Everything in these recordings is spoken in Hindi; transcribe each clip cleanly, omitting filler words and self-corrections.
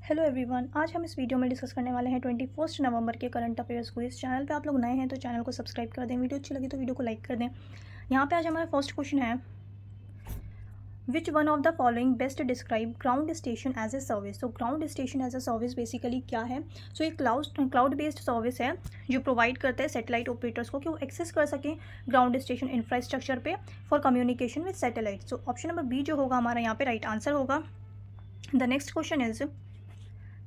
हेलो एवरीवन, आज हम इस वीडियो में डिस्कस करने वाले हैं 21 नवंबर के करंट अफेयर्स को। इस चैनल पे आप लोग नए हैं तो चैनल को सब्सक्राइब कर दें, वीडियो अच्छी लगी तो वीडियो को लाइक कर दें। यहाँ पे आज हमारा फर्स्ट क्वेश्चन है, which one of the following best describe ground station as a service. तो ground station as a service basically क्या है? सो एक क्लाउड बेस्ड सर्विस है जो प्रोवाइड करता है सैटेलाइट ऑपरेटर्स को कि वो एक्सेस कर सकें ग्राउंड स्टेशन इंफ्रास्ट्रक्चर पे for communication with satellite. So option number B जो होगा हमारा यहाँ पे राइट आंसर होगा। The next question is,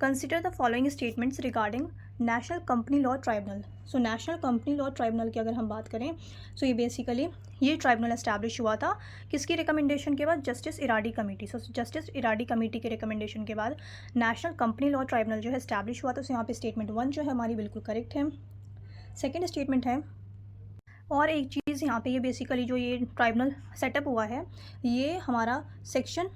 consider the following statements regarding national company law tribunal. So national company law tribunal की अगर हम बात करें सो ये बेसिकली ये ट्राइब्यूनल एस्टैब्लिश हुआ था किसकी रिकमेंडेशन के बाद? Justice Eradi committee. So justice Eradi committee के रिकमेंडेशन के बाद नेशनल कंपनी लॉ ट्राइब्यूनल जो है एस्टैब्लिश हुआ था। सो यहाँ पे स्टेटमेंट 1 जो है हमारी बिल्कुल करेक्ट है। सेकेंड स्टेटमेंट है, और एक चीज़ यहाँ पे ये बेसिकली जो ये ट्राइब्यूनल सेटअप हुआ है ये हमारा सेक्शन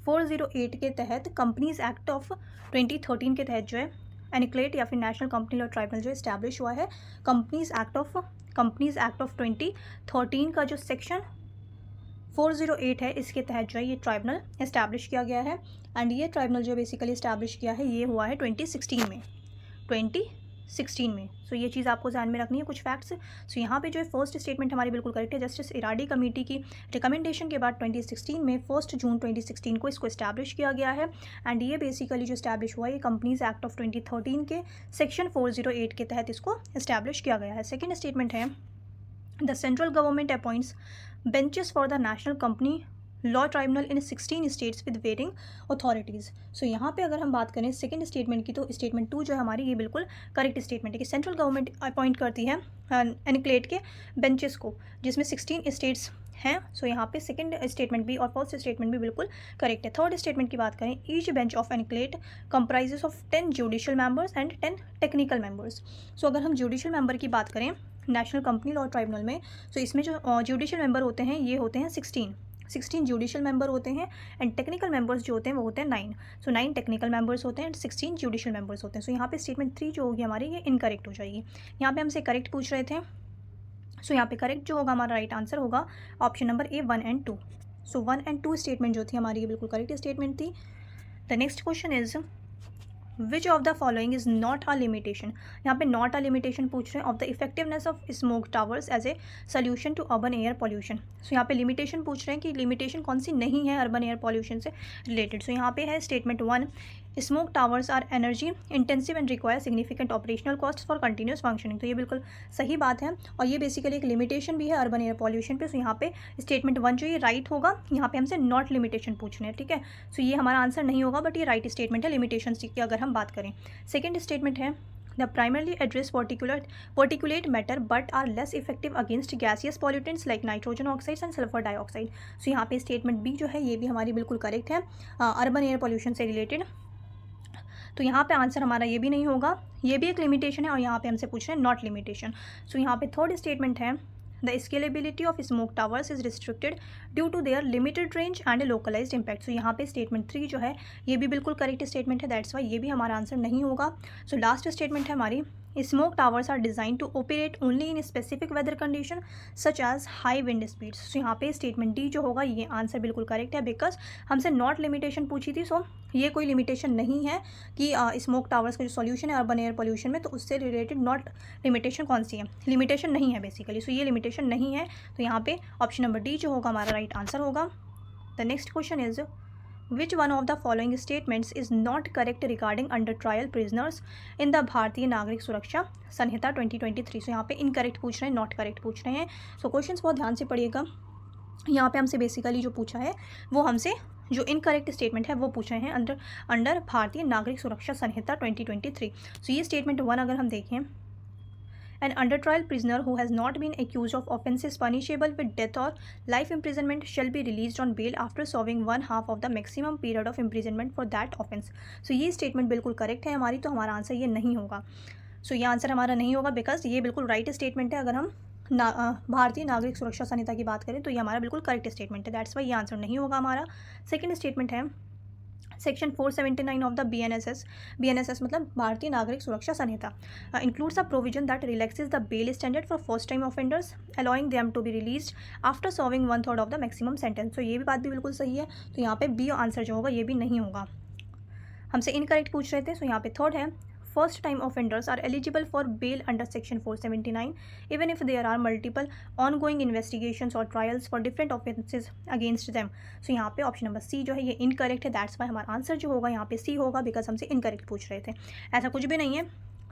408 के तहत कंपनीज एक्ट ऑफ 2013 के तहत जो है एनिक्लेट या फिर नेशनल कंपनी लॉ ट्राइब्यूनल जो इस्टेब्लिश हुआ है कंपनीज एक्ट ऑफ 2013 का जो सेक्शन 408 है इसके तहत जो है ये ट्राइब्यूनल इस्टेब्लिश किया गया है। एंड ये ट्राइब्यूनल जो बेसिकली इस्टेब्लिश किया है ये हुआ है 2016 में। सो ये चीज़ आपको ध्यान में रखनी है कुछ फैक्ट्स। सो यहाँ पे जो है फर्स्ट स्टेटमेंट हमारी बिल्कुल करेक्ट है। जस्टिस इराडी कमेटी की रिकमेंडेशन के बाद 2016 में 1 जून 2016 को इसको इस्टेब्लिश किया गया है। एंड ये बेसिकली जो इस्टेब्लिश हुआ है ये कंपनीज एक्ट ऑफ 2013 के सेक्शन 408 के तहत इसको इस्टेब्लिश किया गया है। सेकेंड स्टेटमेंट है, the central government appoints benches for the national company law tribunal in 16 states with varying authorities. So यहाँ पे अगर हम बात करें सेकंड स्टेटमेंट की तो स्टेटमेंट 2 जो है हमारी ये बिल्कुल करेक्ट स्टेटमेंट है कि सेंट्रल गवर्नमेंट अपॉइंट करती है एनिक्लेट के बेंचेस को जिसमें 16 स्टेट्स हैं। सो यहाँ पे सेकंड स्टेटमेंट भी और फर्स्ट स्टेटमेंट भी बिल्कुल करेक्ट है। थर्ड स्टेटमेंट की बात करें, each bench of NCLAT comprises of 10 judicial members and 10 technical members. So अगर हम जुडिशियल मेंबर की बात करें नेशनल कंपनी लॉ ट्राइब्यूनल में सो इसमें जो जुडिशियल मेंबर होते हैं ये होते हैं 16 जुडिशियल मेंबर होते हैं एंड टेक्निकल मेंबर्स जो होते हैं वो होते हैं 9। सो 9 टेक्निकल मेंबर्स होते हैं एंड 16 जुडिशियल मेंबर्स होते हैं। सो यहाँ पे स्टेटमेंट 3 जो होगी हमारी ये इनकरेक्ट हो जाएगी। यहाँ पे हमसे करेक्ट पूछ रहे थे। सो यहाँ पे करेक्ट जो होगा हमारा राइट आंसर होगा option number A 1 and 2। So 1 and 2 statement जो थी हमारी ये बिल्कुल करेक्ट स्टेटमेंट थी। The next question is, which of the following is not a limitation. यहाँ पे नॉट अ लिमिटेशन पूछ रहे हैं of the effectiveness of smoke towers as a solution to urban air pollution. So यहाँ पे लिमिटेशन पूछ रहे हैं कि लिमिटेशन कौन सी नहीं है अर्बन एयर पॉल्यूशन से रिलेटेड। सो यहाँ पे है statement 1, smoke towers are energy intensive and require significant operational cost for continuous functioning. तो ये बिल्कुल सही बात है और ये बेसिकली एक लिमिटेशन भी है अर्बन एयर पॉल्यूशन पे। सो यहाँ पे स्टेटमेंट 1 जो ये राइट होगा, यहाँ पे हमसे नॉट लिमिटेशन पूछ रहे हैं, ठीक है। सो ये हमारा आंसर नहीं होगा बट ये राइट स्टेटमेंट है लिमिटेशन की अगर हम बात करें। सेकेंड स्टेटमेंट है, they primarily address particulate matter but are less effective against gaseous pollutants like nitrogen oxides and sulphur dioxide. So यहाँ पे स्टेटमेंट बी जो है ये भी हमारी बिल्कुल करेक्ट है अर्बन एयर पॉल्यूशन से रिलेटेड। तो यहाँ पे आंसर हमारा ये भी नहीं होगा, ये भी एक लिमिटेशन है और यहाँ पे हमसे पूछ रहे हैं नॉट लिमिटेशन। सो यहाँ पे थर्ड स्टेटमेंट है, the scalability of smoke towers is restricted due to their limited range and localised impact. So यहाँ पे स्टेटमेंट 3 जो है ये भी बिल्कुल करेक्ट स्टेटमेंट है, दैट्स वाई ये भी हमारा आंसर नहीं होगा। सो लास्ट स्टेटमेंट है हमारी, smoke towers are design to operate only in specific weather condition such as high wind speeds. So यहाँ पे स्टेटमेंट डी जो होगा ये आंसर बिल्कुल करेक्ट है बिकॉज हमसे नॉट लिमिटेशन पूछी थी। सो ये कोई लिमिटेशन नहीं है कि स्मोक टावर्स का जो सॉल्यूशन है अर्बन एयर पॉल्यूशन में तो उससे रिलेटेड नॉट लिमिटेशन कौन सी है, लिमिटेशन नहीं है बेसिकली। सो ये लिमिटेशन नहीं है तो यहाँ पे ऑप्शन नंबर डी जो होगा हमारा राइट आंसर होगा। The next question is, Which one of the following statements is not correct regarding under trial prisoners in the भारतीय नागरिक सुरक्षा संहिता 2023। सो यहाँ पे इनकरेक्ट पूछ रहे हैं, नॉट करेक्ट पूछ रहे हैं। सो क्वेश्चंस बहुत ध्यान से पढ़िएगा। यहाँ पे हमसे बेसिकली जो पूछा है वो हमसे जो इनकरेक्ट स्टेटमेंट है वो पूछ रहे हैं अंडर भारतीय नागरिक सुरक्षा संहिता 2023। सो ये स्टेटमेंट 1 अगर हम देखें, An under trial prisoner who has not been accused of offences punishable with death or life imprisonment shall be released on bail after serving 1/2 of the maximum period of imprisonment for that offence। So ये स्टेटमेंट बिल्कुल करेक्ट है हमारी, तो हमारा आंसर ये नहीं होगा। सो ये आंसर हमारा नहीं होगा बिकॉज ये बिल्कुल राइट स्टेटमेंट है। अगर हम भारतीय नागरिक सुरक्षा संहिता की बात करें तो ये हमारा बिल्कुल करेक्ट स्टेटमेंट है, दैट्स वाई ये आंसर नहीं होगा हमारा। सेकेंड स्टेटमेंट है, सेक्शन 479 ऑफ द BNSS मतलब Bharatiya Nagarik Suraksha Sanhita includes a provision that relaxes the bail standard for first time offenders allowing them to be released after serving 1/3 of the maximum sentence. तो ये भी बात भी बिल्कुल सही है, तो यहाँ पे बी आंसर जो होगा ये भी नहीं होगा। हमसे इनकरेक्ट पूछ रहे थे। सो यहाँ पे थर्ड है, first time offenders are eligible for bail under section 479 even if there are multiple ongoing investigations और trials for different offences against them. So यहाँ पे ऑप्शन नंबर सी जो है ये इनकरेक्ट है। दैट्स वाई हमारा आंसर जो होगा यहाँ पे सी होगा, बिकॉज हमसे इनकरेक्ट पूछ रहे थे। ऐसा कुछ भी नहीं है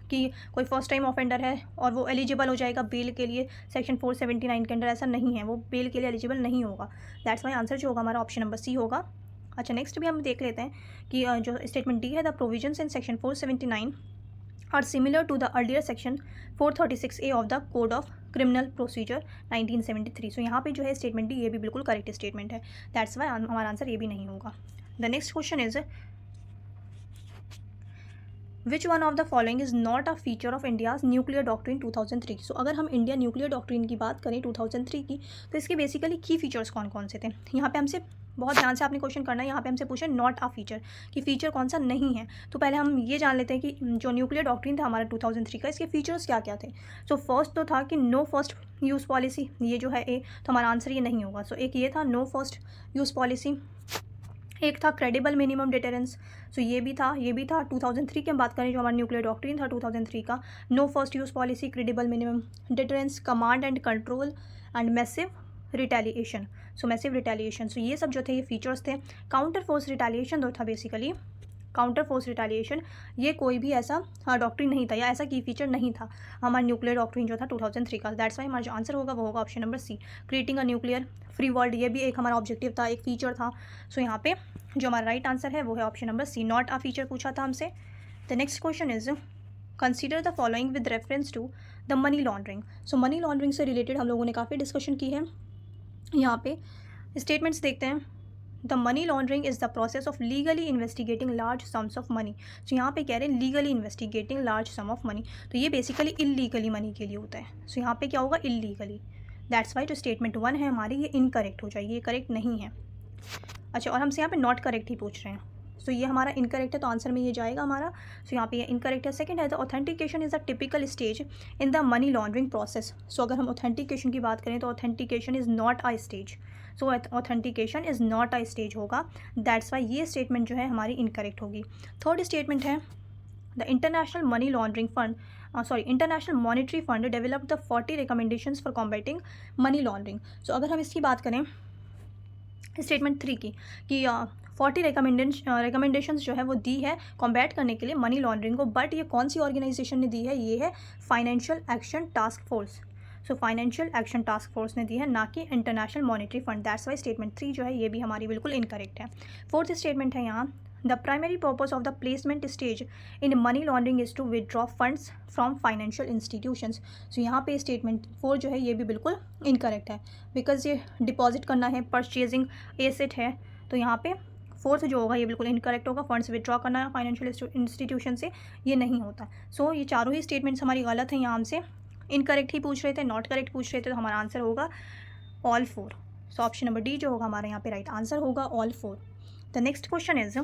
कि कोई फर्स्ट टाइम ऑफेंडर है और वो एलिजिबल हो जाएगा बेल के लिए सेक्शन 479 के अंडर, ऐसा नहीं है, वो बेल के लिए एलिजिबल नहीं होगा। दैट्स वाई आंसर जो होगा हमारा ऑप्शन नंबर सी होगा। अच्छा, नेक्स्ट भी हम देख लेते हैं कि जो स्टेटमेंट डी है, the provisions in section 479 are similar to the earlier section 436A of the code of criminal procedure 1973। So यहाँ पे जो है स्टेटमेंट डी ये भी बिल्कुल करेक्ट स्टेटमेंट है। दैट्स वाई हमारा आंसर ये भी नहीं होगा। The next question is which one of the following is not a feature of India's nuclear doctrine 2003। So अगर हम इंडिया न्यूक्लियर डॉक्ट्रिन की बात करें 2003 की, तो इसके बेसिकली की फीचर्स कौन कौन से थे। यहाँ पे हमसे बहुत ध्यान से आपने क्वेश्चन करना है। यहाँ पे हमसे पूछे नॉट अ फीचर कि फीचर कौन सा नहीं है। तो पहले हम ये जान लेते हैं कि जो न्यूक्लियर डॉक्ट्रिन था हमारा 2003 का, इसके फीचर्स क्या क्या थे। सो फर्स्ट तो था कि नो फर्स्ट यूज़ पॉलिसी, ये जो है ए, तो हमारा आंसर ये नहीं होगा। सो एक ये था नो फर्स्ट यूज़ पॉलिसी। एक था क्रेडिबल मिनिमम डिटेरेंस, सो ये भी था 2003 की हम बात करें जो हमारा न्यूक्लियर डॉक्ट्रिन था 2003 का, no first use policy, credible minimum deterrence, command and control and massive retaliation. So massive retaliation, so ये सब जो थे ये फीचर्स थे। काउंटर फोर्स रिटेलिएशन जो था बेसिकली काउंटर फोर्स रिटेलिएशन, ये कोई भी ऐसा डॉक्ट्रिन नहीं था या ऐसा की फीचर नहीं था हमारा न्यूक्लियर डॉक्ट्रिन जो था 2003 का। दैट्स वाई हमारा जो आंसर होगा वो होगा option number C, creating a nuclear free world. ये भी एक हमारा ऑब्जेक्टिव था, एक फीचर था। सो यहाँ पे जो हमारा राइट आंसर है वो है option number C, not a feature पूछा था हमसे। The next question is consider the following with reference to the money laundering. So money laundering से रिलेटेड हम लोगों ने काफ़ी डिस्कशन की है। यहाँ पे स्टेटमेंट्स देखते हैं। The money laundering is the process of legally investigating large sums of money. So यहाँ पे कह रहे हैं legally investigating large sum of money, तो ये बेसिकली इलीगली मनी के लिए होता है। सो यहाँ पे क्या होगा, इलीगली। दैट्स वाई जो स्टेटमेंट 1 है हमारी ये इनकरेक्ट हो जाएगी, ये करेक्ट नहीं है। अच्छा, और हमसे यहाँ पे नॉट करेक्ट ही पूछ रहे हैं। सो ये हमारा इनकरेक्ट है, तो आंसर में ये जाएगा हमारा। सो यहाँ पे ये इनकरेक्ट है। सेकंड है the authentication is a typical stage in the money laundering process. So अगर हम ऑथेंटिकेशन की बात करें तो authentication is not a stage. So authentication is not a stage होगा। दैट्स वाई ये स्टेटमेंट जो है हमारी इनकरेक्ट होगी। थर्ड स्टेटमेंट है the international money laundering fund international monetary fund developed the 40 recommendations for combating money laundering. So अगर हम इसकी बात करें स्टेटमेंट 3 की कि 40 रिकमेंडेशंस जो है वो दी है कॉम्बैट करने के लिए मनी लॉन्ड्रिंग को, बट ये कौन सी ऑर्गेनाइजेशन ने दी है, ये है financial action task force. So financial action task force ने दी है, ना कि international monetary fund. That's why statement 3 जो है ये भी हमारी बिल्कुल इनकरेक्ट है। फोर्थ स्टेटमेंट है यहाँ the primary purpose of the placement stage in money laundering is to withdraw funds from financial institutions. So यहाँ पे स्टेटमेंट 4 जो है ये भी बिल्कुल इनकरेक्ट है, बिकॉज ये डिपॉजिट करना है, परचेजिंग एसेट है, तो यहाँ पे फोर्थ जो होगा ये बिल्कुल इनकरेक्ट होगा। फंड्स विदड्रॉ करना है फाइनेंशियल इंस्टीट्यूशन से, ये नहीं होता। सो ये चारों ही स्टेटमेंट्स हमारी गलत हैं। यहाँ हमसे इनकरेक्ट ही पूछ रहे थे, नॉट करेक्ट पूछ रहे थे, तो हमारा आंसर होगा all 4। So option number D जो होगा हमारे यहाँ पे राइट आंसर होगा all 4। The next question is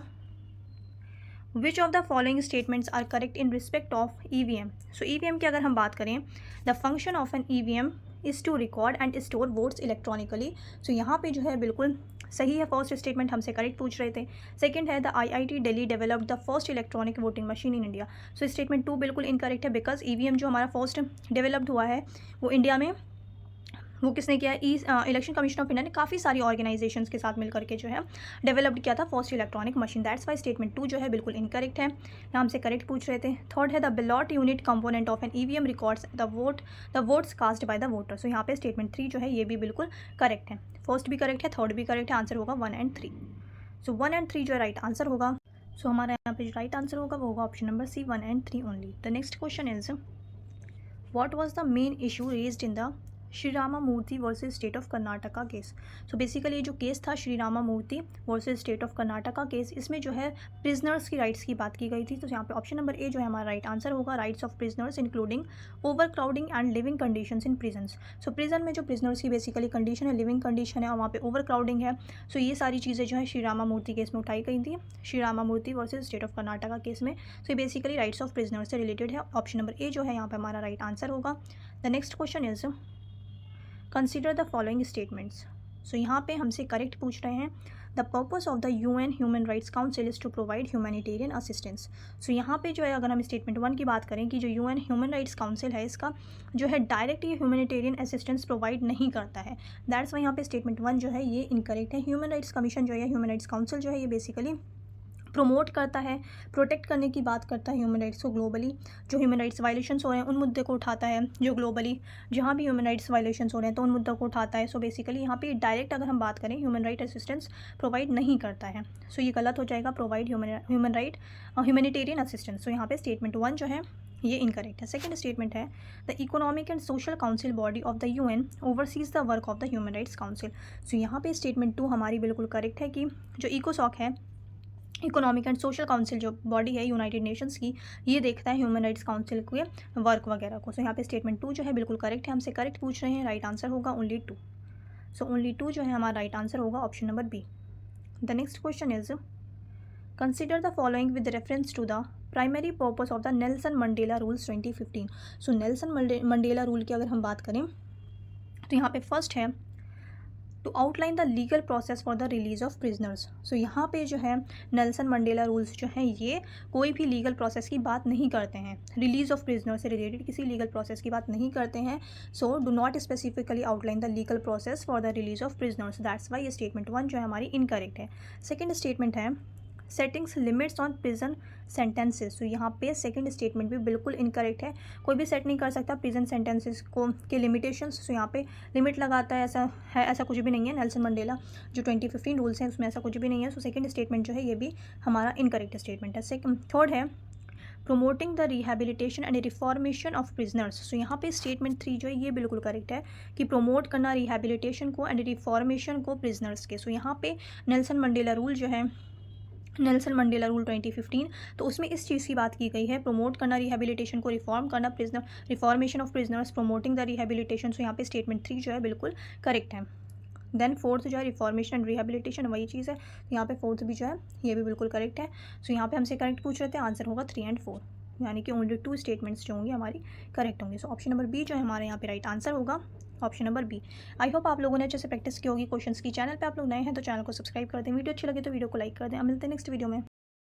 which of the following statements are correct in respect of EVM। So EVM की अगर हम बात करें, the function of an EVM is to record and store votes electronically. So यहाँ पे जो है बिल्कुल सही है, फर्स्ट स्टेटमेंट हमसे करेक्ट पूछ रहे थे। सेकंड है the IIT Delhi developed the first electronic voting machine in India. So statement 2 बिल्कुल इनकरेक्ट है, बिकॉज EVM जो हमारा फर्स्ट डेवलप्ड हुआ है वो इंडिया में, वो किसने किया है, इलेक्शन कमीशन ऑफ इंडिया ने काफ़ी सारी ऑर्गेनाइजेशंस के साथ मिलकर के जो है डेवलप्ड किया था first electronic machine. That's why statement 2 जो है बिल्कुल इनकरेक्ट है, यहाँ हमसे करेक्ट पूछ रहे थे। थर्ड है the ballot unit component of an EVM records the votes cast by the voter. So यहाँ पे स्टेटमेंट 3 जो है ये भी बिल्कुल करेक्ट है, फर्स्ट भी करेक्ट है, थर्ड भी करेक्ट है, आंसर होगा 1 और 3। सो 1 और 3 जो है राइट आंसर होगा। सो हमारा यहाँ पे जो राइट आंसर होगा वो होगा ऑप्शन नंबर सी, 1 और 3 only. The next question is what was the main issue raised in the Shri Rama Murthy versus state of Karnataka case. So basically ये जो केस था Shri Rama Murthy versus state of Karnataka case, इसमें जो है प्रिजनर्स की राइट्स की बात की गई थी। तो यहाँ पे ऑप्शन नंबर ए जो है हमारा राइट आंसर होगा, rights of prisoners including over crowding and living conditions in prisons. So prison में जो प्रिजनर्स की बेसिकली कंडीशन है, लिविंग कंडीशन है, और वहाँ पे ओवर क्राउडिंग है। सो ये सारी चीज़ें जो है श्री रामा मूर्ति केस में उठाई गई थी, Shri Rama Murthy versus state of Karnataka case में। सो ये बेसिकली राइट्स ऑफ प्रिजनर्स से रिलेटेड है। ऑप्शन नंबर ए जो है यहाँ पे हमारा राइट आंसर होगा। The next question is consider the following statements. So यहाँ पे हमसे करेक्ट पूछ रहे हैं the purpose of the UN human rights council is to provide humanitarian assistance. So यहाँ पे जो है अगर हम स्टेटमेंट 1 की बात करें कि जो UN ह्यूमन राइट्स काउंसिल है इसका जो है डायरेक्ट ये ह्यूमैनिटेरियन असिस्टेंस प्रोवाइड नहीं करता है, दैट्स वाई यहाँ पे स्टेटमेंट 1 जो है ये इनकरेक्ट है। ह्यूमन राइट्स कमीशन जो है ह्यूमन राइट्स काउंसिल जो है ये बेसिकली प्रोमोट करता है, प्रोटेक्ट करने की बात करता है ह्यूमन राइट्स को ग्लोबली। जो ह्यूमन राइट्स वायलेशंस हो रहे हैं उन मुद्दे को उठाता है, जो ग्लोबली जहाँ भी ह्यूमन राइट्स वायलेशंस हो रहे हैं तो उन मुद्दों को उठाता है। सो बेसिकली यहाँ पे डायरेक्ट अगर हम बात करें ह्यूमन राइट असिस्टेंस प्रोवाइड नहीं करता है। सो ये गलत हो जाएगा, provide human right humanitarian assistance. So यहाँ पे स्टेटमेंट 1 जो है ये इनकरेक्ट है। सेकंड स्टेटमेंट है the economic and social council body of the UN oversees the work of the human rights council. So यहाँ पे स्टेटमेंट 2 हमारी बिल्कुल करेक्ट है कि जो इकोसॉक है, इकोनॉमिक एंड सोशल काउंसिल जो बॉडी है यूनाइटेड नेशंस की, ये देखता है ह्यूमन राइट्स काउंसिल के वर्क वगैरह को। सो यहाँ पे स्टेटमेंट 2 जो है बिल्कुल करेक्ट है, हमसे करेक्ट पूछ रहे हैं, राइट आंसर होगा ओनली 2। सो ओनली 2 जो है हमारा राइट आंसर होगा option number B. The next question is consider the following with reference to the primary purpose of the Nelson Mandela rules 2015। So Nelson Mandela rule की अगर हम बात करें तो यहाँ पे फर्स्ट है to outline the legal process for the release of prisoners. So यहाँ पे जो है नेल्सन मंडेला रूल्स जो हैं ये कोई भी लीगल प्रोसेस की बात नहीं करते हैं, रिलीज ऑफ प्रिजनर से रिलेटेड किसी लीगल प्रोसेस की बात नहीं करते हैं। So do not specifically outline the legal process for the release of prisoners, that's why ये स्टेटमेंट 1 जो है हमारी इनकरेक्ट है। सेकेंड स्टेटमेंट है settings limits on prison sentences. तो यहाँ पे सेकंड स्टेटमेंट भी बिल्कुल इनकरेक्ट है, कोई भी सेट नहीं कर सकता प्रिजन सेंटेंसेस को के लिमिटेशंस। तो यहाँ पे लिमिट लगाता है, ऐसा कुछ भी नहीं है। नेल्सन मंडेला जो 2015 रूल्स हैं उसमें ऐसा कुछ भी नहीं है। सो सेकंड स्टेटमेंट जो है ये भी हमारा इनकरेक्ट स्टेटमेंट है। थर्ड है promoting the rehabilitation and reformation of prisoners. So यहाँ पे स्टेटमेंट 3 जो है ये बिल्कुल करेक्ट है कि प्रोमोट करना रिहेबिलिटेशन को एंड रिफॉर्मेशन को प्रिजनर्स के। सो यहाँ पे नेल्सन मंडेला रूल जो है नेल्सन मंडेला रूल 2015, तो उसमें इस चीज़ की बात की गई है प्रोमोट करना रिहेबिलिटेशन को, रिफॉर्म करना prisoner, reformation of prisoners, promoting the rehabilitation. So यहाँ पे स्टेटमेंट 3 जो है बिल्कुल करेक्ट है। देन फोर्थ जो है रिफॉर्मेशन एंड रिहेबिलिटेशन वही चीज़ है, तो यहाँ पे फोर्थ भी जो है ये भी बिल्कुल करेक्ट है। सो यहाँ पे हमसे करेक्ट पूछ रहे थे, आंसर होगा 3 एंड 4, यानी कि ओनली 2 स्टेटमेंट्स जो होंगी हमारी करेक्ट होंगे। सो ऑप्शन नंबर बी जो है हमारे यहाँ पे राइट आंसर होगा, option number B. I hope आप लोगों ने अच्छे से प्रैक्टिस की होगी क्वेश्चंस की। चैनल पे आप लोग नए हैं तो चैनल को सब्सक्राइब कर दें, वीडियो अच्छी लगे तो वीडियो को लाइक कर दें। अब मिलते हैं नेक्स्ट वीडियो में।